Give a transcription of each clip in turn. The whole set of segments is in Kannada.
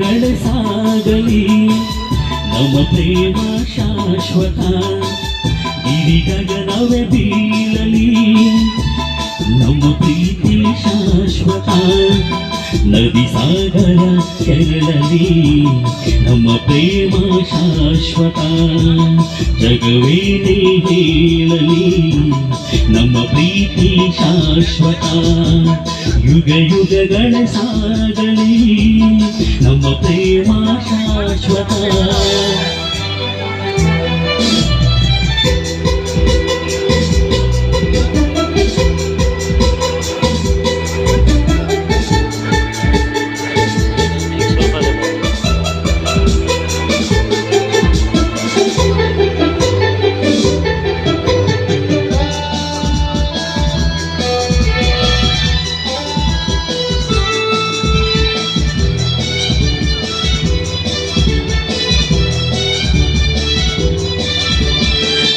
ಯುಗಗಳ ಸಾಗಲಿ ನಮ್ಮ ಪ್ರೇಮ ಶಾಶ್ವತ ಗಿರಿ ಗಗನವೇ ಬೀಳಲಿ ನಮ್ಮ ಪ್ರೀತಿ ಶಾಶ್ವತ ನದಿ ಸಾಗರ ಕೆರಳಲಿ ನಮ್ಮ ಪ್ರೇಮ ಶಾಶ್ವತ ಜಗವೇನೇ ಹೇಳಲಿ ನಮ್ಮ ಪ್ರೀತಿ ಶಾಶ್ವತ ಯುಗ ಯುಗಗಳ ಸಾಗಲಿ ನಮ್ಮ ಪ್ರೇಮ ಶಾಶ್ವತ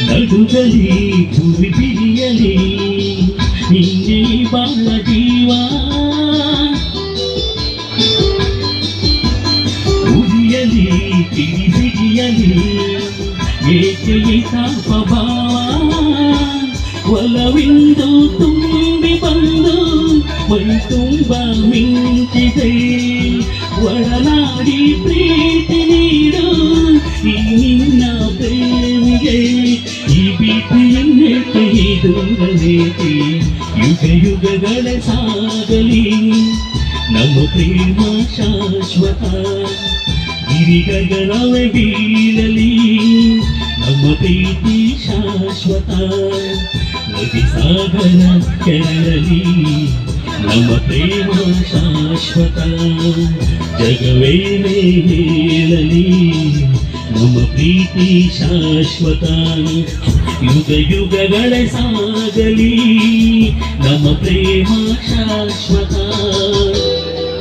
ನಡುಗಲಿ ಭೂಮಿ ಬಿರಿಯಲಿ ನಿನ್ನೆ ಬಾಳ ಜೀವ ಉರಿಯಲಿ ತಿಳಿಸಿರಿಯಲಿ ಏಕೆ ತಾಪಭಾವ ಒಲವಿಂದು ತುಂಬಿ ಬಂದು ಮೈ ತುಂಬ ಮಿಂಚಿದೆ ಒಡನಾಡಿ ಪ್ರೀತಿ ನೀಡು ಈ ನಿನ್ನ ಪ್ರೇಮಿಗೆ ಈ ಪ್ರೀತಿಯನ್ನೇಕೆ ದೂರಲೇಕೆ ಯುಗ ಯುಗಗಳ ಸಾಗಲಿ ನಮ್ಮ ಪ್ರೇಮ ಶಾಶ್ವತ ಗಿರಿ ಗಗನವೇ ಬೀಳಲಿ ನಮ್ಮ ಪ್ರೀತಿ ಶಾಶ್ವತ ನದಿ ಸಾಗರ ಕೆರಳಲಿ ನಮ್ಮ ಪ್ರೇಮ ಶಾಶ್ವತ ಜಗವೇನೇ ಹೇಳಲಿ ನಮ್ಮ ಪ್ರೀತಿ ಶಾಶ್ವತ ಯುಗ ಯುಗಗಳ ಸಾಗಲಿ ನಮ್ಮ ಪ್ರೇಮ ಶಾಶ್ವತ